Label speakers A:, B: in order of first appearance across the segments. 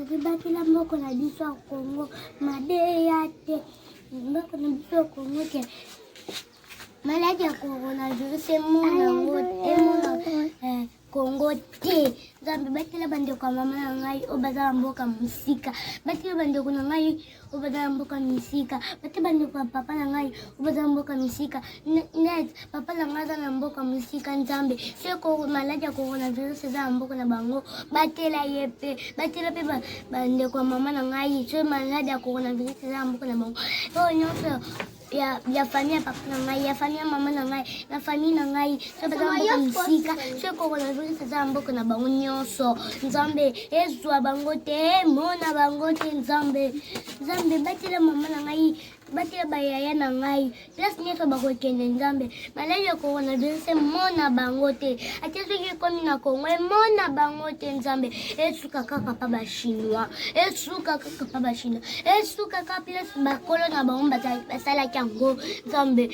A: baki la moko na biso ya Congo madeya te moko na biso ya Congo ke maladi ya coronavirus emona ngo Congo te Nzambe batela bandeko ya mama na ngai oyo baza na mboka mosika batela bandeko na ngai oyo baza na mboka misika batela bandeko ya papa na ngai oyo baza na mboka misika net papa na ngai aza na mboka misika Nzambe seko maladi ya coronavirus eza na mboka na bango batela ye pe batela pe bandeko ya mama na ngai so maladi ya coronavirus eza na mboka na bango oyo nyonso ya famille papa na ngai ya famille mama na ngai na famille na ngai so baza na mboka misika so coronavirus eza na mboka na bango nyonso Nzambe ezwa bango te mona bango te Nzambe batela mama na ngai batela bayaya na ngai place nyonso bakokende Nzambe maladi ya coronavirus mona bango te ate soki ekomi na Congo mona bango te Nzambe esuka kaka pa bachinois esuka kaka pa bachinois esuka kaka place bakolo na bango basalaki yango Nzambe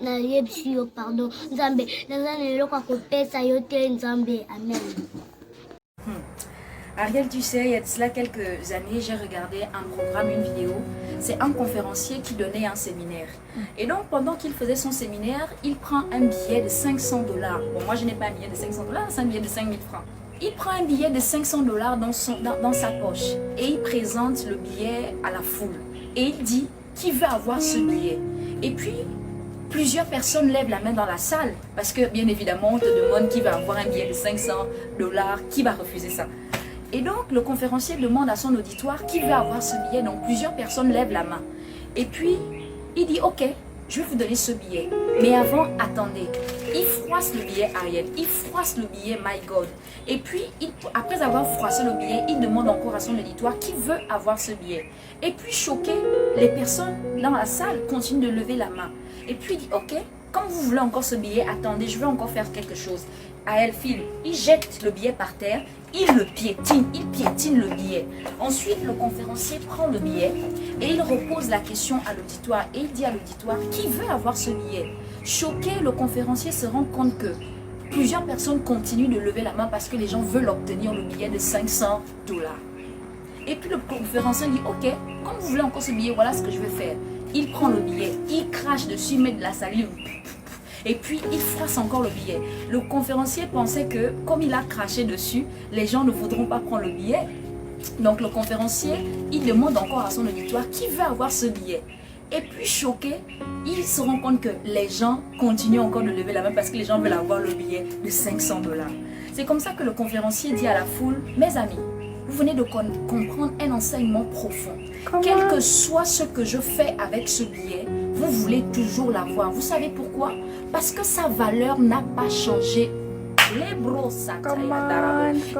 A: nayebisi yo pardon Nzambe naza na eloko ya kopesa yo te Nzambe amen.
B: Ariel, tu sais, il y a de cela quelques années, j'ai regardé un programme, une vidéo. C'est un conférencier qui donnait un séminaire. Et donc, pendant qu'il faisait son séminaire, il prend un billet de 500 $. Bon, moi, je n'ai pas un billet de 500 $, c'est un billet de 5000 francs. Il prend un billet de 500 $ dans sa poche et il présente le billet à la foule. Et il dit qui veut avoir ce billet. Et puis, plusieurs personnes lèvent la main dans la salle parce que, bien évidemment, on te demande qui va avoir un billet de 500 $, qui va refuser ça. Et donc, le conférencier demande à son auditoire qui veut avoir ce billet. Donc, plusieurs personnes lèvent la main. Et puis, il dit, ok, je vais vous donner ce billet. Mais avant, attendez. Il froisse le billet, Ariel. Il froisse le billet, my God. Et puis, après avoir froissé le billet, il demande encore à son auditoire qui veut avoir ce billet. Et puis, choqué, les personnes dans la salle continuent de lever la main. Et puis, il dit, ok, comme vous voulez encore ce billet, attendez, je vais encore faire quelque chose. À elle file, il jette le billet par terre, il piétine le billet. Ensuite, le conférencier prend le billet et il repose la question à l'auditoire. Et il dit à l'auditoire, qui veut avoir ce billet? Choqué, le conférencier se rend compte que plusieurs personnes continuent de lever la main parce que les gens veulent obtenir le billet de 500 $. Et puis le conférencier dit, ok, comme vous voulez encore ce billet, voilà ce que je vais faire. Il prend le billet, il crache dessus, il met de la salive. Et puis, il froisse encore le billet. Le conférencier pensait que, comme il a craché dessus, les gens ne voudront pas prendre le billet. Donc, le conférencier, il demande encore à son auditoire qui veut avoir ce billet. Et puis, choqué, il se rend compte que les gens continuent encore de lever la main parce que les gens veulent avoir le billet de 500 $. C'est comme ça que le conférencier dit à la foule, mes amis, vous venez de comprendre un enseignement profond. Quel que soit ce que je fais avec ce billet, vous voulez toujours l'avoir. Vous savez pourquoi? Parce que sa valeur n'a pas changé.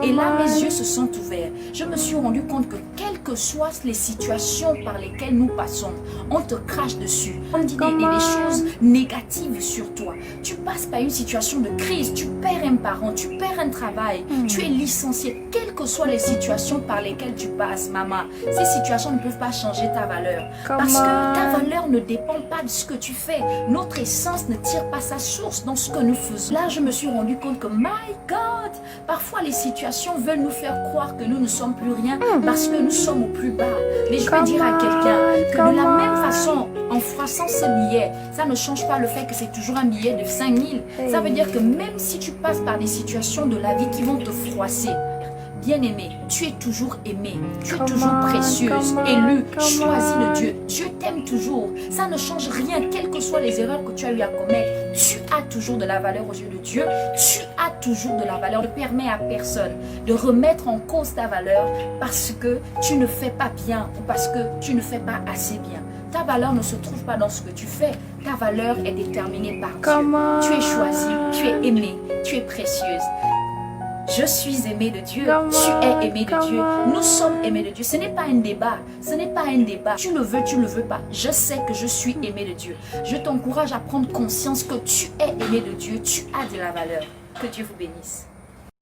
B: Et là, mes yeux se sont ouverts. Je me suis rendu compte que quelles que soient les situations par lesquelles nous passons, on te crache dessus. On dit des choses négatives sur toi. Tu passes par une situation de crise, tu perds un parent, tu perds un travail, tu es licencié. Quelles que soient les situations par lesquelles tu passes, maman, ces situations ne peuvent pas changer ta valeur. Parce que ta valeur ne dépend pas de ce que tu fais. Notre essence ne tire pas sa source dans ce que nous faisons. Là, je me suis rendu compte que my God, parfois les situations veulent nous faire croire que nous ne sommes plus rien parce que nous sommes au plus bas. Mais je veux dire à quelqu'un que de la même façon, en froissant ce billet, ça ne change pas le fait que c'est toujours un billet de 5000. Ça veut dire que même si tu passes par des situations de la vie qui vont te froisser, bien-aimé, tu es toujours aimé, tu es toujours précieuse, élue, choisie de Dieu. Dieu t'aime toujours. Ça ne change rien, quelles que soient les erreurs que tu as eu à commettre. Tu as toujours de la valeur aux yeux de Dieu. Tu as toujours de la valeur. Ne permets à personne de remettre en cause ta valeur parce que tu ne fais pas bien ou parce que tu ne fais pas assez bien. Ta valeur ne se trouve pas dans ce que tu fais. Ta valeur est déterminée par Dieu. Tu es choisie, tu es aimée, tu es précieuse. Je suis aimé de Dieu, tu es aimé de Dieu, nous sommes aimés de Dieu. Ce n'est pas un débat, ce n'est pas un débat. Tu le veux pas. Je sais que je suis aimé de Dieu. Je t'encourage à prendre conscience que tu es aimé de Dieu, tu as de la valeur. Que Dieu vous bénisse.